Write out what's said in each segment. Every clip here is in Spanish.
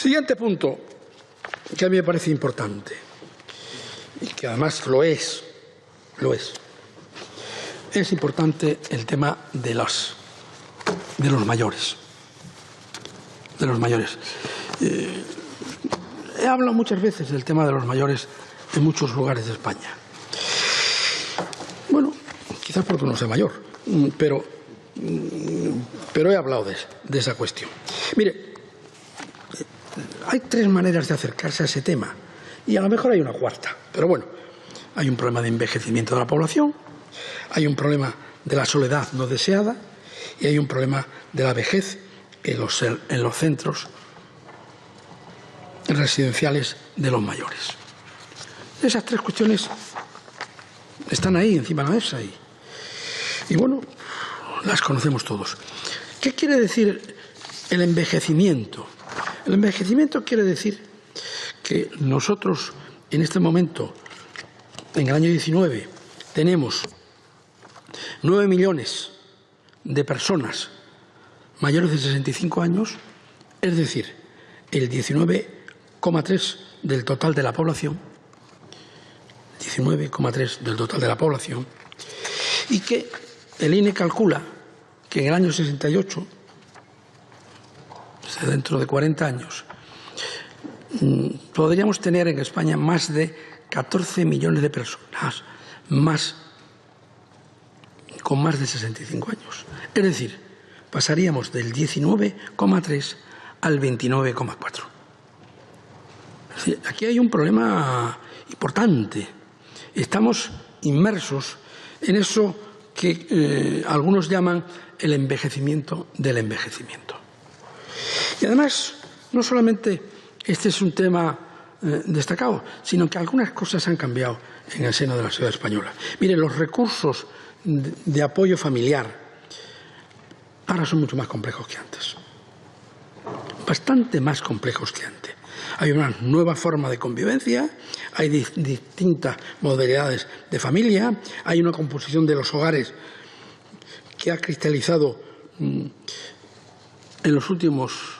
Siguiente punto, que a mí me parece importante, y que además lo es. Es importante el tema de los mayores. He hablado muchas veces del tema de los mayores en muchos lugares de España. Bueno, quizás porque no sea mayor, pero he hablado de esa cuestión. Mire, hay tres maneras de acercarse a ese tema, y a lo mejor hay una cuarta, pero bueno, hay un problema de envejecimiento de la población, hay un problema de la soledad no deseada y hay un problema de la vejez en los centros residenciales de los mayores. Esas tres cuestiones están ahí encima de la mesa y bueno, las conocemos todos. ¿Qué quiere decir el envejecimiento? El envejecimiento quiere decir que nosotros en este momento, en el año 19, tenemos 9 millones de personas mayores de 65 años, es decir, el 19,3% del total de la población, 19,3% del total de la población, y que el INE calcula que en el año 68, o sea, dentro de 40 años, podríamos tener en España más de 14 millones de personas con más de 65 años. Es decir, pasaríamos del 19,3 al 29,4. Es decir, aquí hay un problema importante. Estamos inmersos en eso que algunos llaman el envejecimiento del envejecimiento. Y además, no solamente este es un tema destacado, sino que algunas cosas han cambiado en el seno de la sociedad española. Miren, los recursos de apoyo familiar ahora son mucho más complejos que antes, bastante más complejos que antes. Hay una nueva forma de convivencia, hay distintas modalidades de familia, hay una composición de los hogares que ha cristalizado en los últimos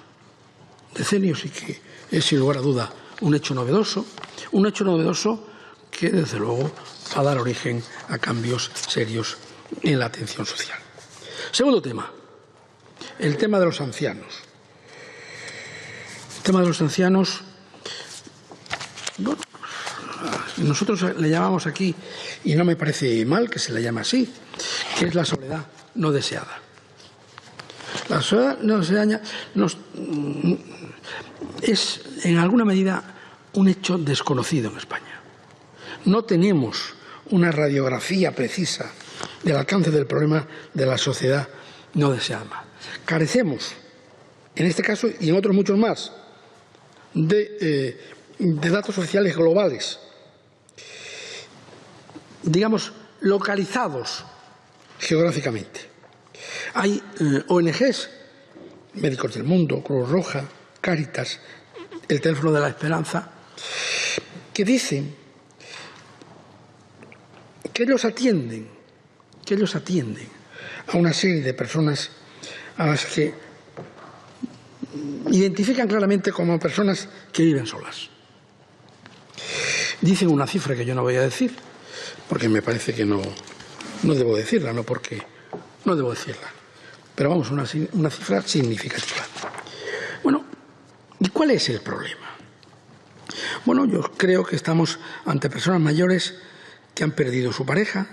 decenios y que es sin lugar a duda un hecho novedoso que desde luego va a dar origen a cambios serios en la atención social. Segundo tema, el tema de los ancianos. El tema de los ancianos, bueno, nosotros le llamamos aquí, y no me parece mal que se le llame así, que es la soledad no deseada. La soledad no deseada es en alguna medida un hecho desconocido en España. No tenemos una radiografía precisa del alcance del problema de la sociedad no deseada. Carecemos, en este caso y en otros muchos más, de datos sociales globales, digamos, localizados geográficamente. Hay ONGs, Médicos del Mundo, Cruz Roja, Cáritas, el Teléfono de la Esperanza, que dicen que ellos atienden a una serie de personas a las que identifican claramente como personas que viven solas. Dicen una cifra que yo no voy a decir, porque me parece que no debo decirla, pero vamos, una cifra significativa. Bueno, ¿y cuál es el problema? Bueno, yo creo que estamos ante personas mayores que han perdido su pareja,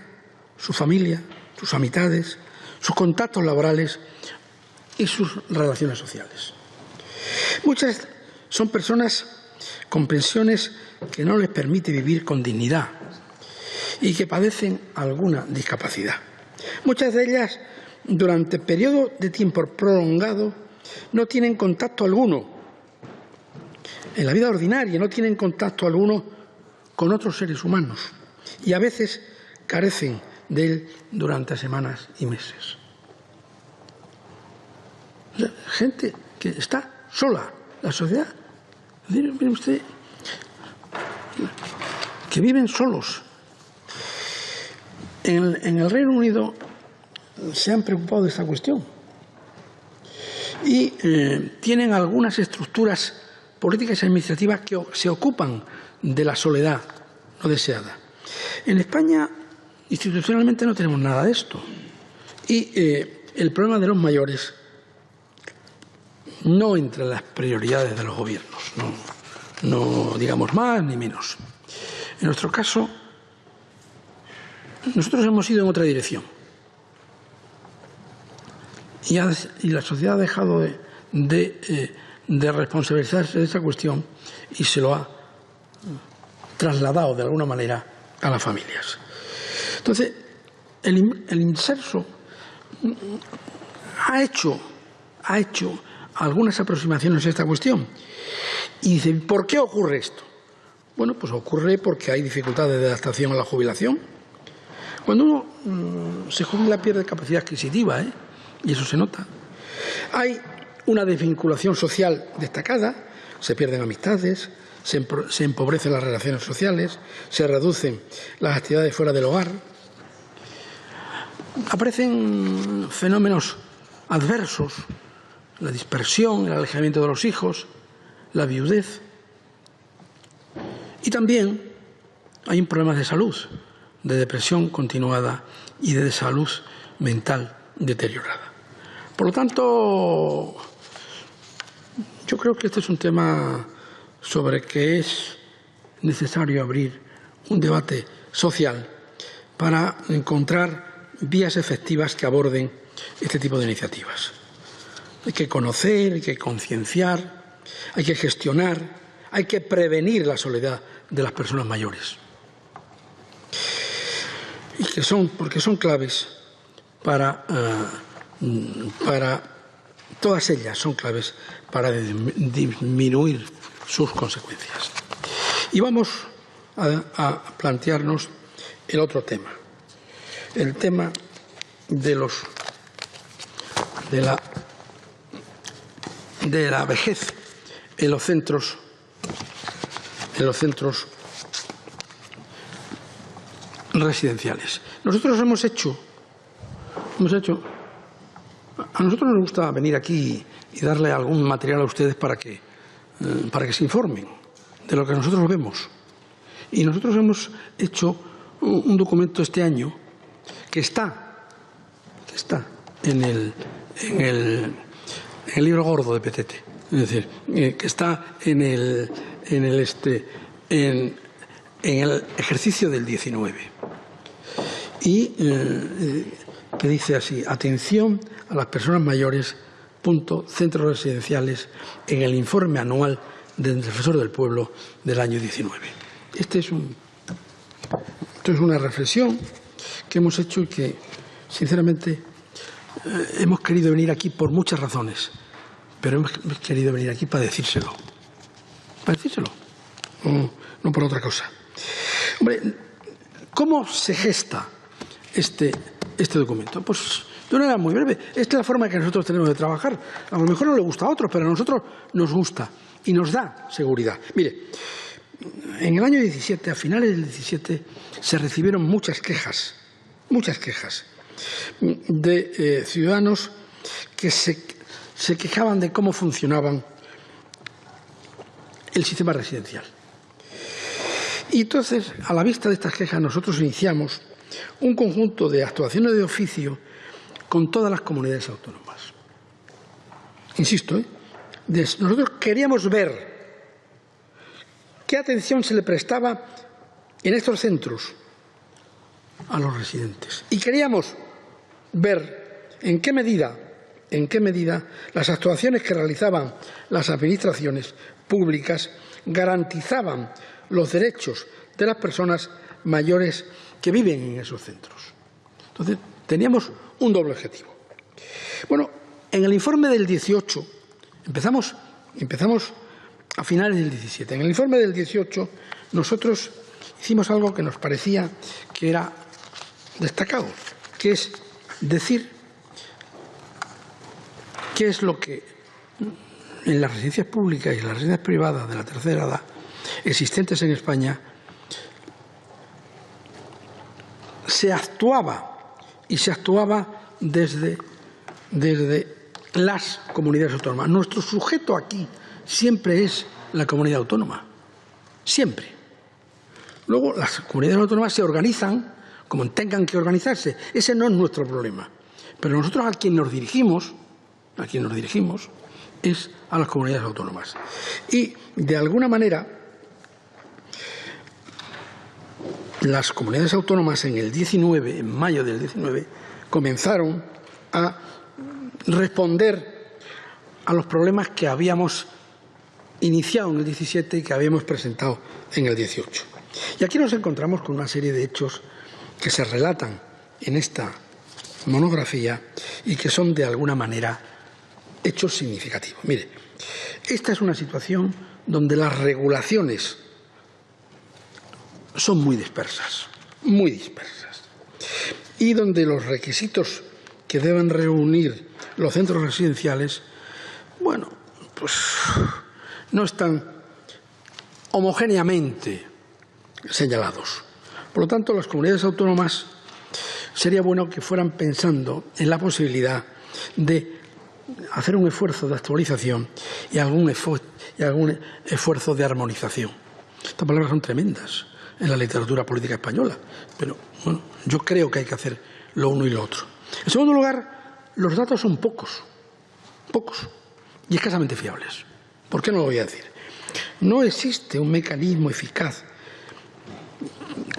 su familia, sus amistades, sus contactos laborales y sus relaciones sociales. Muchas son personas con pensiones que no les permite vivir con dignidad y que padecen alguna discapacidad. Muchas de ellas, durante periodos de tiempo prolongado, no tienen contacto alguno en la vida ordinaria, no tienen contacto alguno con otros seres humanos y a veces carecen de él durante semanas y meses. O sea, gente que está sola, la sociedad, mire usted, que viven solos. En el Reino Unido se han preocupado de esta cuestión y tienen algunas estructuras políticas administrativas que se ocupan de la soledad no deseada. En España, institucionalmente, no tenemos nada de esto. Y el problema de los mayores no entra en las prioridades de los gobiernos, no digamos más ni menos. En nuestro caso, nosotros hemos ido en otra dirección. Y la sociedad ha dejado de responsabilizarse de esa cuestión y se lo ha trasladado de alguna manera a las familias. Entonces, el inserso ha hecho algunas aproximaciones a esta cuestión y dice, ¿por qué ocurre esto? Bueno, pues ocurre porque hay dificultades de adaptación a la jubilación. Cuando uno se jubila pierde capacidad adquisitiva, y eso se nota. Hay una desvinculación social destacada, se pierden amistades, se empobrecen las relaciones sociales, se reducen las actividades fuera del hogar. Aparecen fenómenos adversos, la dispersión, el alejamiento de los hijos, la viudez. Y también hay un problema de salud, de depresión continuada y de salud mental deteriorada. Por lo tanto, yo creo que este es un tema sobre que es necesario abrir un debate social para encontrar vías efectivas que aborden este tipo de iniciativas. Hay que conocer, hay que concienciar, hay que gestionar, hay que prevenir la soledad de las personas mayores. Porque son claves para todas ellas son claves para disminuir sus consecuencias. Y vamos a plantearnos el otro tema, el tema de la vejez en los centros residenciales. Nosotros hemos hecho, a nosotros nos gusta venir aquí y darle algún material a ustedes para que se informen de lo que nosotros vemos. Y nosotros hemos hecho un documento este año que está en el libro gordo de Petete, es decir, que está en el ejercicio del 19 y que dice así: atención a las personas mayores, centros residenciales, en el informe anual del Defensor del Pueblo del año 19. Esto es una reflexión que hemos hecho y que, sinceramente, hemos querido venir aquí por muchas razones, pero hemos querido venir aquí para decírselo. No por otra cosa. Hombre, ¿cómo se gesta este documento? Pues de una manera muy breve. Esta es la forma que nosotros tenemos de trabajar. A lo mejor no le gusta a otros, pero a nosotros nos gusta y nos da seguridad. Mire, en el año 17, a finales del 17, se recibieron muchas quejas de ciudadanos que se quejaban de cómo funcionaban el sistema residencial. Y entonces, a la vista de estas quejas, nosotros iniciamos un conjunto de actuaciones de oficio con todas las comunidades autónomas. Insisto, nosotros queríamos ver qué atención se le prestaba en estos centros a los residentes. Y queríamos ver en qué medida las actuaciones que realizaban las administraciones públicas garantizaban los derechos de las personas mayores que viven en esos centros. Entonces, teníamos un doble objetivo. Bueno, en el informe del 18, empezamos a finales del 17. En el informe del 18, nosotros hicimos algo que nos parecía que era destacado, que es decir qué es lo que en las residencias públicas y en las residencias privadas de la tercera edad existentes en España se actuaba desde las comunidades autónomas. Nuestro sujeto aquí siempre es la comunidad autónoma. Siempre. Luego las comunidades autónomas se organizan como tengan que organizarse. Ese no es nuestro problema. Pero nosotros a quien nos dirigimos es a las comunidades autónomas. Y de alguna manera las comunidades autónomas en mayo del 19, comenzaron a responder a los problemas que habíamos iniciado en el 17 y que habíamos presentado en el 18. Y aquí nos encontramos con una serie de hechos que se relatan en esta monografía y que son de alguna manera hechos significativos. Mire, esta es una situación donde las regulaciones son muy dispersas, y donde los requisitos que deben reunir los centros residenciales, bueno, pues no están homogéneamente señalados. Por lo tanto, las comunidades autónomas sería bueno que fueran pensando en la posibilidad de hacer un esfuerzo de actualización y algún esfuerzo de armonización. Estas palabras son tremendas en la literatura política española, pero bueno, yo creo que hay que hacer lo uno y lo otro. En segundo lugar, los datos son pocos y escasamente fiables. ¿Por qué no lo voy a decir? No existe un mecanismo eficaz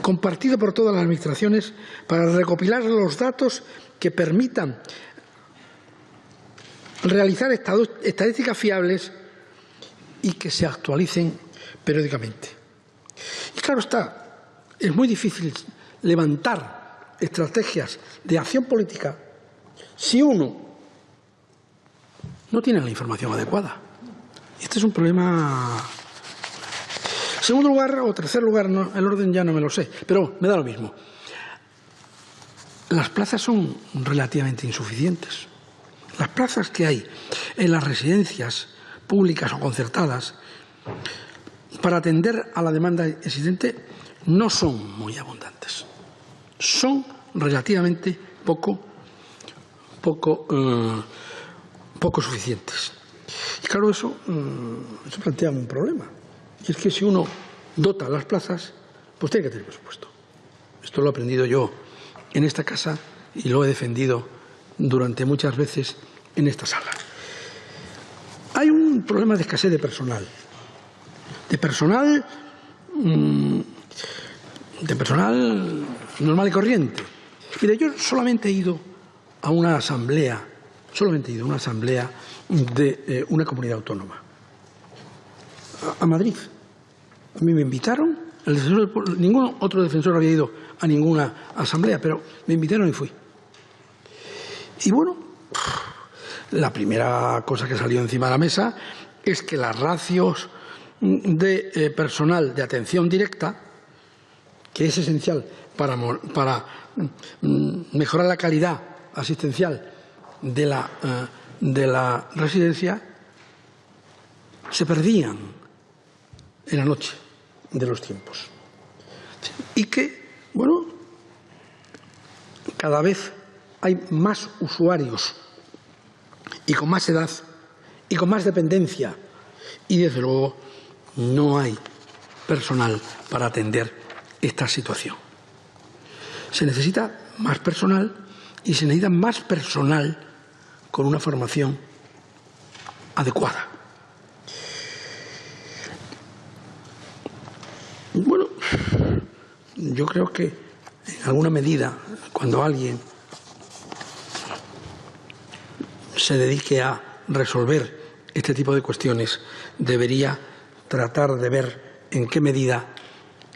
compartido por todas las administraciones para recopilar los datos que permitan realizar estadísticas fiables y que se actualicen periódicamente. Y claro está, es muy difícil levantar estrategias de acción política si uno no tiene la información adecuada. Este es un problema. En segundo lugar o tercer lugar, no, el orden ya no me lo sé, pero me da lo mismo. Las plazas son relativamente insuficientes. Las plazas que hay en las residencias públicas o concertadas para atender a la demanda existente no son muy abundantes. Son relativamente poco suficientes. Y claro, eso plantea un problema. Y es que si uno dota las plazas, pues tiene que tener presupuesto. Esto lo he aprendido yo en esta casa y lo he defendido durante muchas veces en esta sala. Hay un problema de escasez de personal. De personal normal y corriente. Mire, yo solamente he ido a una asamblea de una comunidad autónoma. A Madrid. A mí me invitaron, ningún otro defensor había ido a ninguna asamblea, pero me invitaron y fui. Y bueno, la primera cosa que salió encima de la mesa es que las ratios de personal de atención directa, que es esencial para mejorar la calidad asistencial de la residencia, se perdían en la noche de los tiempos. Y que, bueno, cada vez hay más usuarios y con más edad y con más dependencia y, desde luego, no hay personal para atender esta situación. Se necesita más personal y se necesita más personal con una formación adecuada. Bueno, yo creo que en alguna medida, cuando alguien se dedique a resolver este tipo de cuestiones, debería tratar de ver en qué medida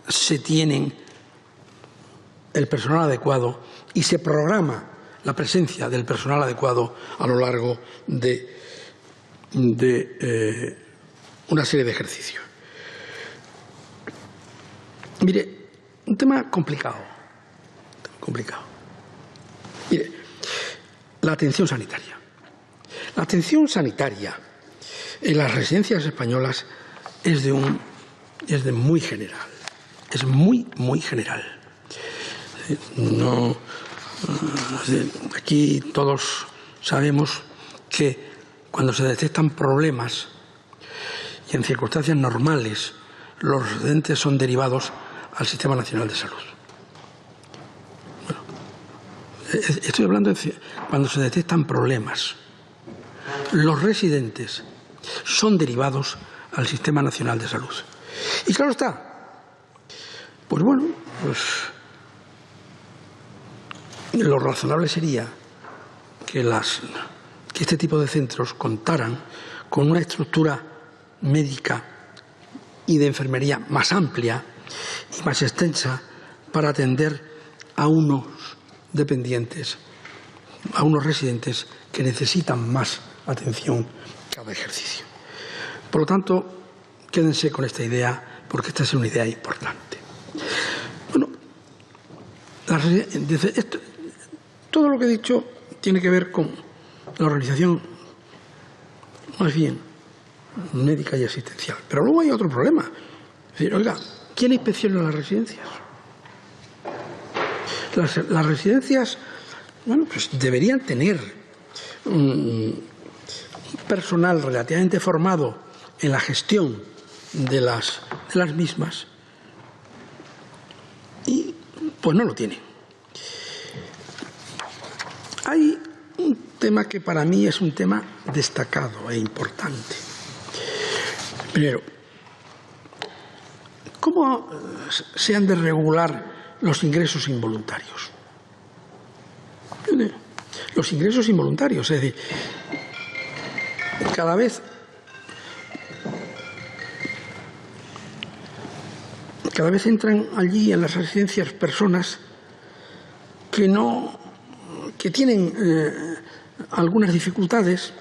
se tienen el personal adecuado y se programa la presencia del personal adecuado a lo largo de una serie de ejercicios. Mire, un tema complicado. Mire, la atención sanitaria. La atención sanitaria en las residencias españolas es muy general. Es muy general. No, aquí todos sabemos que cuando se detectan problemas y en circunstancias normales los residentes son derivados al Sistema Nacional de Salud. Bueno, estoy hablando de cuando se detectan problemas. Los residentes son derivados al Sistema Nacional de Salud. Y claro está, pues bueno, lo razonable sería que este tipo de centros contaran con una estructura médica y de enfermería más amplia y más extensa para atender a unos dependientes, a unos residentes que necesitan más atención cada ejercicio. Por lo tanto, quédense con esta idea, porque esta es una idea importante. Bueno, todo lo que he dicho tiene que ver con la organización más bien médica y asistencial. Pero luego hay otro problema. Es decir, oiga, ¿quién inspecciona las residencias? Las residencias, bueno, pues deberían tener un personal relativamente formado en la gestión de las mismas, y pues no lo tienen. Hay un tema que para mí es un tema destacado e importante. Primero, ¿cómo se han de regular los ingresos involuntarios? Los ingresos involuntarios, es decir, cada vez entran allí en las residencias personas que tienen algunas dificultades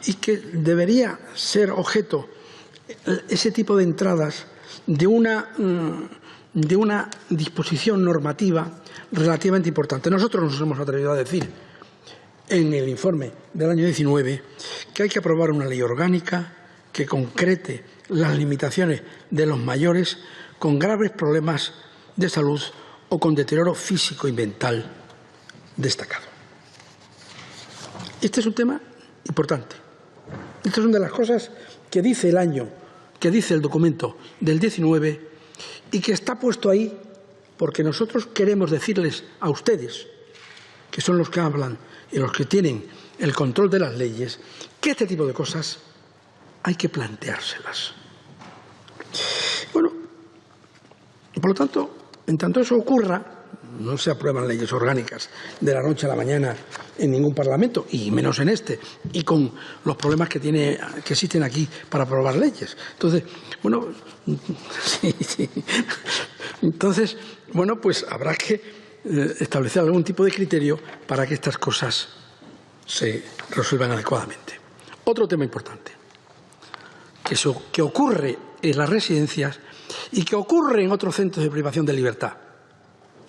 y que debería ser objeto ese tipo de entradas de una disposición normativa relativamente importante. Nosotros nos hemos atrevido a decir en el informe del año 19 que hay que aprobar una ley orgánica que concrete las limitaciones de los mayores con graves problemas de salud o con deterioro físico y mental destacado. Este es un tema importante. Esta es una de las cosas que dice el documento del 19 y que está puesto ahí porque nosotros queremos decirles a ustedes, que son los que hablan y los que tienen el control de las leyes, que este tipo de cosas hay que planteárselas. Bueno, por lo tanto, en tanto eso ocurra, no se aprueban leyes orgánicas de la noche a la mañana en ningún parlamento, y menos en este, y con los problemas que existen aquí para aprobar leyes. Entonces, bueno, sí. Entonces, bueno, pues habrá que establecer algún tipo de criterio para que estas cosas se resuelvan adecuadamente. Otro tema importante, que ocurre en las residencias y que ocurre en otros centros de privación de libertad,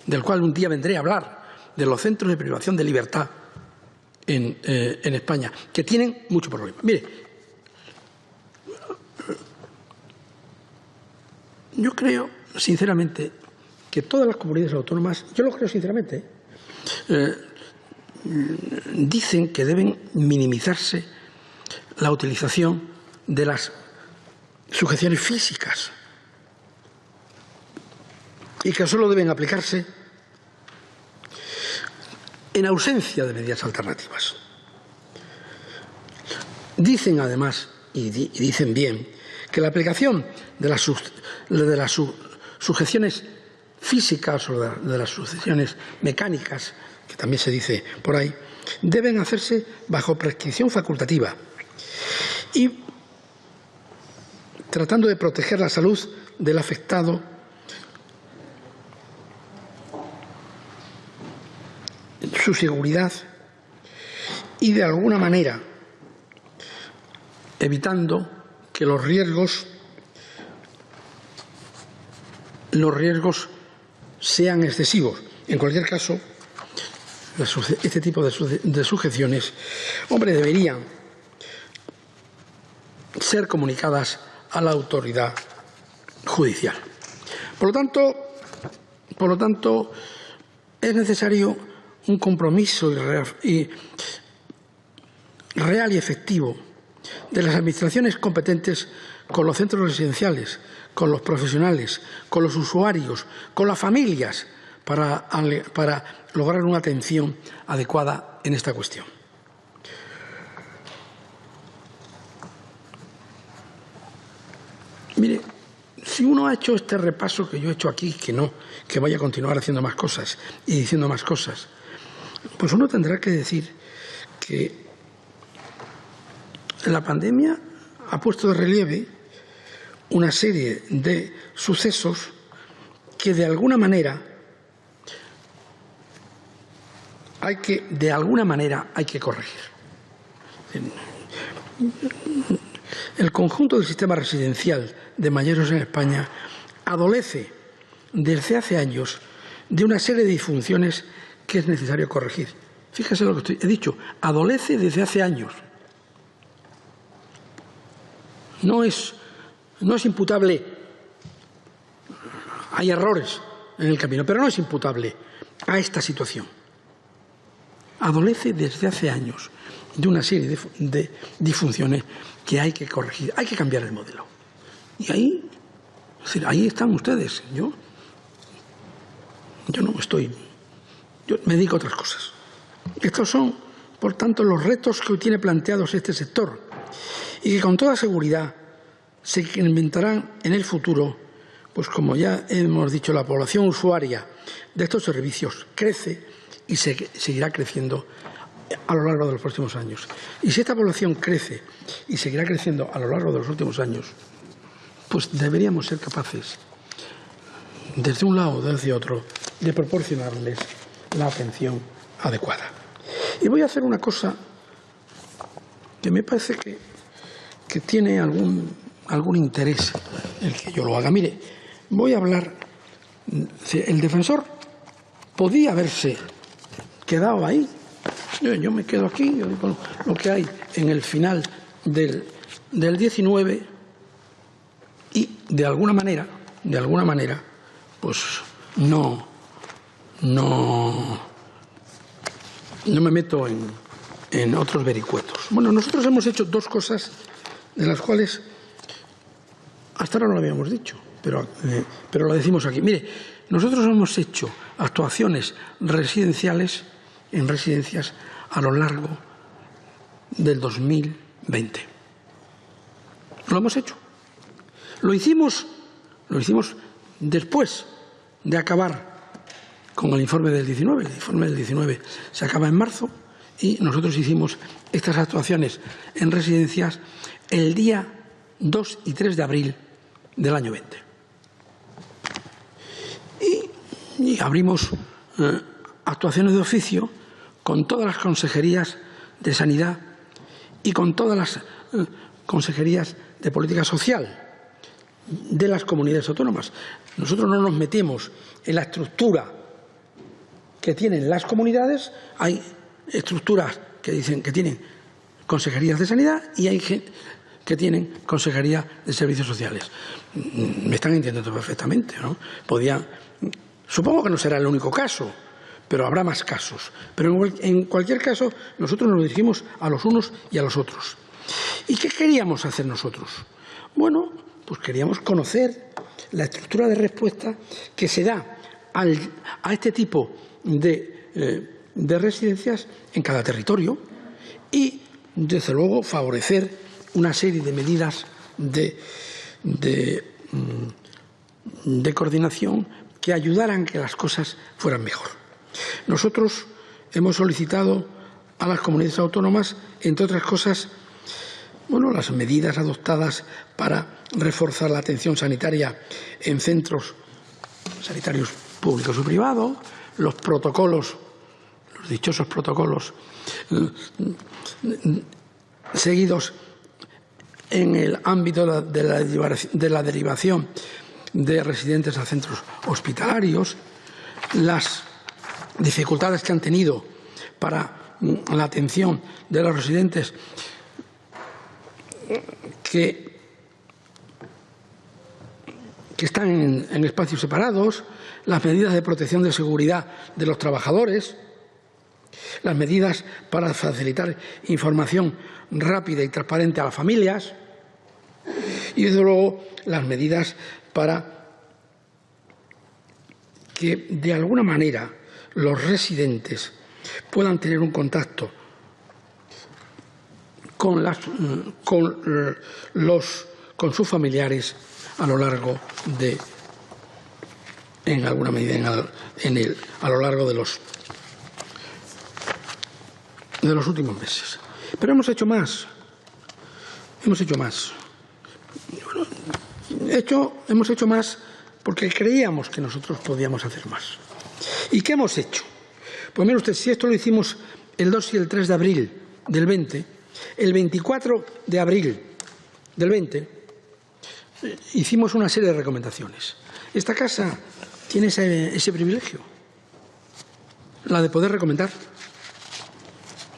del cual un día vendré a hablar, de los centros de privación de libertad en España, que tienen mucho problema. Mire, yo creo sinceramente que todas las comunidades autónomas, yo lo creo sinceramente, dicen que deben minimizarse la utilización de las sujeciones físicas y que solo deben aplicarse en ausencia de medidas alternativas. Dicen además, y dicen bien, que la aplicación de las sujeciones físicas o de las sujeciones mecánicas, que también se dice por ahí, deben hacerse bajo prescripción facultativa y tratando de proteger la salud del afectado, su seguridad y de alguna manera evitando que los riesgos sean excesivos. En cualquier caso, este tipo de sujeciones, hombre, deberían ser comunicadas a la autoridad judicial. Por lo tanto, es necesario un compromiso real y efectivo de las administraciones competentes con los centros residenciales, con los profesionales, con los usuarios, con las familias, para lograr una atención adecuada en esta cuestión. Mire, si uno ha hecho este repaso que yo he hecho aquí, que vaya a continuar haciendo más cosas y diciendo más cosas, pues uno tendrá que decir que la pandemia ha puesto de relieve una serie de sucesos que de alguna manera hay que corregir. El conjunto del sistema residencial de mayores en España adolece desde hace años de una serie de disfunciones que es necesario corregir. Fíjese lo que he dicho, adolece desde hace años. No es imputable, hay errores en el camino, pero no es imputable a esta situación. Adolece desde hace años de una serie de disfunciones que hay que corregir, hay que cambiar el modelo. Y ahí están ustedes. Yo no estoy, yo me dedico a otras cosas. Estos son, por tanto, los retos que hoy tiene planteados este sector y que con toda seguridad se incrementarán en el futuro, pues como ya hemos dicho, la población usuaria de estos servicios crece y seguirá creciendo a lo largo de los próximos años. Y si esta población crece y seguirá creciendo a lo largo de los últimos años, pues deberíamos ser capaces, desde un lado o desde otro, de proporcionarles la atención adecuada. Y voy a hacer una cosa que me parece que tiene algún interés el que yo lo haga. Mire, voy a hablar, el defensor podía haberse quedado ahí. Yo me quedo aquí, yo digo lo que hay en el final del 19 y de alguna manera, pues no me meto en otros vericuetos. Bueno, nosotros hemos hecho dos cosas de las cuales hasta ahora no lo habíamos dicho, pero lo decimos aquí. Mire, nosotros hemos hecho actuaciones residenciales en residencias a lo largo del 2020. Lo hemos hecho. Lo hicimos después de acabar con el informe del 19. El informe del 19 se acaba en marzo y nosotros hicimos estas actuaciones en residencias el día 2 y 3 de abril del año 20. Y abrimos actuaciones de oficio con todas las consejerías de Sanidad y con todas las consejerías de Política Social de las comunidades autónomas. Nosotros no nos metemos en la estructura que tienen las comunidades. Hay estructuras que dicen que tienen consejerías de Sanidad y hay que tienen consejería de Servicios Sociales. Me están entendiendo perfectamente, ¿no? Supongo que no será el único caso, pero habrá más casos. Pero en cualquier caso, nosotros nos dirigimos a los unos y a los otros. ¿Y qué queríamos hacer nosotros? Bueno, pues queríamos conocer la estructura de respuesta que se da a este tipo de residencias en cada territorio y, desde luego, favorecer una serie de medidas de coordinación que ayudaran a que las cosas fueran mejor. Nosotros hemos solicitado a las comunidades autónomas, entre otras cosas, las medidas adoptadas para reforzar la atención sanitaria en centros sanitarios públicos o privados, los protocolos, los dichosos protocolos seguidos en el ámbito de la derivación de residentes a centros hospitalarios, las dificultades que han tenido para la atención de los residentes que están en espacios separados, las medidas de protección de seguridad de los trabajadores, las medidas para facilitar información rápida y transparente a las familias Y desde luego las medidas para que de alguna manera los residentes puedan tener un contacto con sus familiares a lo largo de, en alguna medida, a lo largo de los últimos meses. Pero hemos hecho más. Hemos hecho más. Bueno, hemos hecho más porque creíamos que nosotros podíamos hacer más. ¿Y qué hemos hecho? Pues mire usted, si esto lo hicimos el 2 y el 3 de abril del 20, el 24 de abril del 20 hicimos una serie de recomendaciones. Esta casa tiene ese privilegio, la de poder recomendar.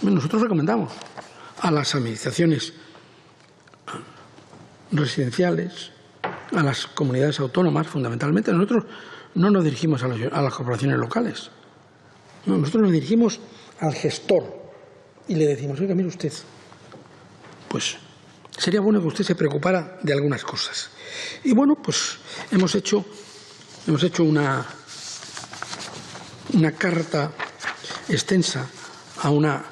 Nosotros recomendamos a las administraciones residenciales, a las comunidades autónomas, fundamentalmente. Nosotros no nos dirigimos a las corporaciones locales. No, nosotros nos dirigimos al gestor y le decimos, oiga, mire usted, pues sería bueno que usted se preocupara de algunas cosas. Y bueno, pues hemos hecho una carta extensa a una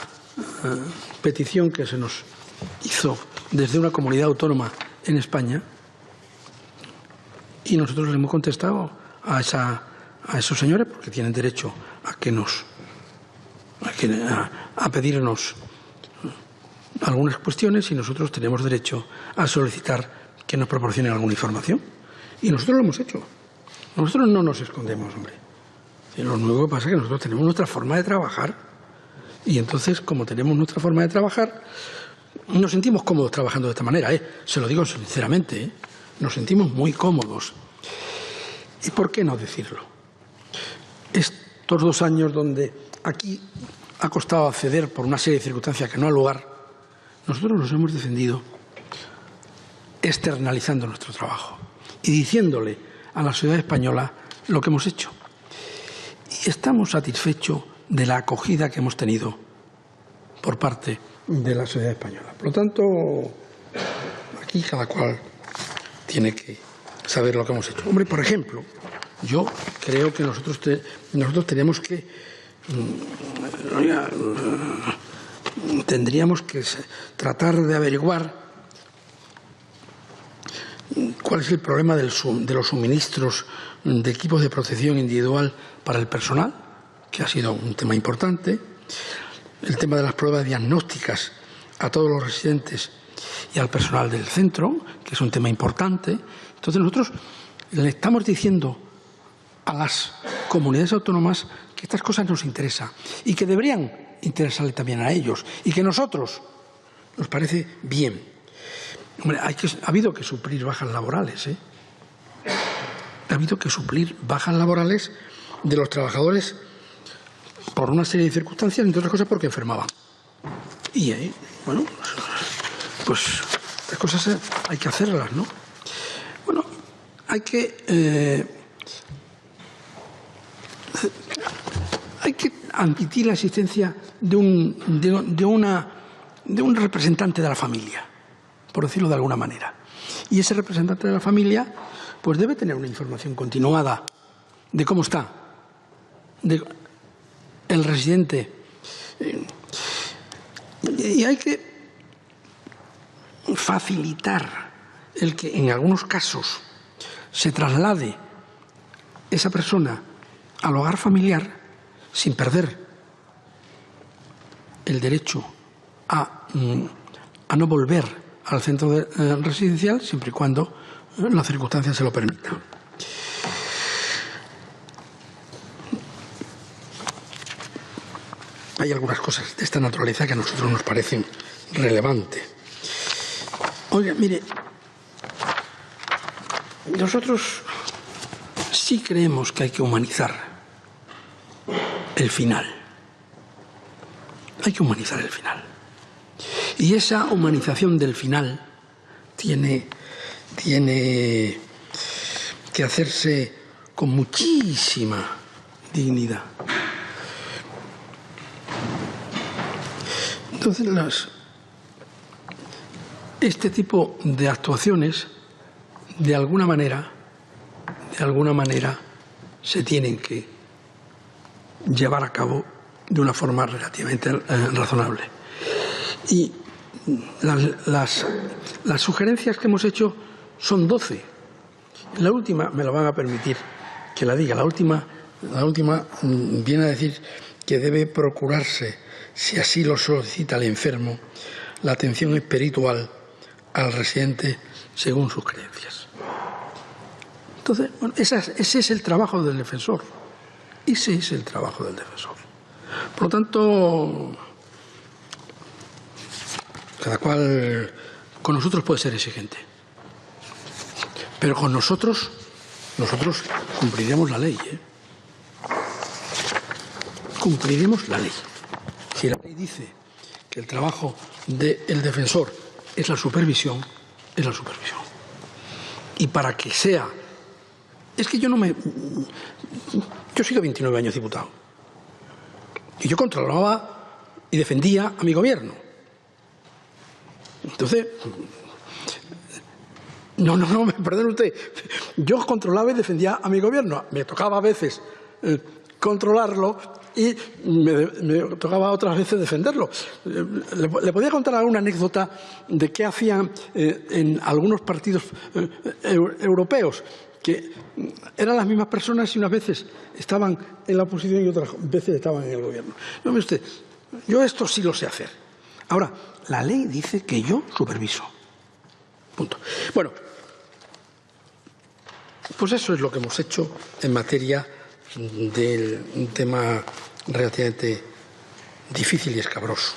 petición que se nos hizo desde una comunidad autónoma en España, y nosotros le hemos contestado a esos señores, porque tienen derecho a pedirnos algunas cuestiones, y nosotros tenemos derecho a solicitar que nos proporcionen alguna información. Y nosotros lo hemos hecho. Nosotros no nos escondemos, hombre. Lo único que pasa es que nosotros tenemos nuestra forma de trabajar, y entonces, como tenemos nuestra forma de trabajar, nos sentimos cómodos trabajando de esta manera, se lo digo sinceramente, nos sentimos muy cómodos. ¿Y por qué no decirlo? Estos 2 años donde aquí ha costado acceder por una serie de circunstancias que no ha lugar, nosotros nos hemos defendido externalizando nuestro trabajo y diciéndole a la sociedad española lo que hemos hecho. Y estamos satisfechos de la acogida que hemos tenido por parte de la sociedad española. Por lo tanto, aquí cada cual tiene que saber lo que hemos hecho. Hombre, por ejemplo, yo creo que nosotros tenemos que tendríamos que tratar de averiguar cuál es el problema de los suministros de equipos de protección individual para el personal, que ha sido un tema importante, el tema de las pruebas diagnósticas a todos los residentes y al personal del centro, que es un tema importante. Entonces nosotros le estamos diciendo a las comunidades autónomas que estas cosas nos interesan y que deberían interesarle también a ellos, y que nosotros nos parece bien. Hombre, ha habido que suplir bajas laborales, Ha habido que suplir bajas laborales de los trabajadores por una serie de circunstancias, entre otras cosas porque enfermaban. Y bueno, pues las cosas hay que hacerlas, ¿no? Bueno, hay que admitir la existencia de un representante de la familia, por decirlo de alguna manera. Y ese representante de la familia pues debe tener una información continuada de cómo está el residente. Y hay que facilitar el que en algunos casos se traslade esa persona al hogar familiar sin perder el derecho a no volver al centro residencial, siempre y cuando las circunstancias se lo permitan. Hay algunas cosas de esta naturaleza que a nosotros nos parecen relevantes. Oiga, mire, nosotros sí creemos que hay que humanizar el final. Hay que humanizar el final. Y esa humanización del final tiene que hacerse con muchísima dignidad. Entonces, este tipo de actuaciones de alguna manera, se tienen que llevar a cabo de una forma relativamente razonable. Y las sugerencias que hemos hecho son 12. La última, me lo van a permitir que la diga, la última viene a decir que debe procurarse, si así lo solicita el enfermo, la atención espiritual al residente según sus creencias. Entonces, bueno, ese es el trabajo del defensor. Ese es el trabajo del defensor. Por lo tanto, cada cual con nosotros puede ser exigente. Pero con nosotros cumpliremos la ley. Cumpliremos la ley. Si la ley dice que el trabajo del defensor es la supervisión, es la supervisión. Y para que sea... Es que yo he sido 29 años diputado. Y yo controlaba y defendía a mi gobierno. Entonces... No, me perdone usted. Yo controlaba y defendía a mi gobierno. Me tocaba a veces controlarlo y me tocaba otras veces defenderlo. Le podía contar alguna anécdota de qué hacían en algunos partidos europeos, que eran las mismas personas y unas veces estaban en la oposición y otras veces estaban en el gobierno. No, mire usted, yo esto sí lo sé hacer. Ahora, la ley dice que yo superviso. Punto. Bueno, pues eso es lo que hemos hecho en materia de un tema relativamente difícil y escabroso.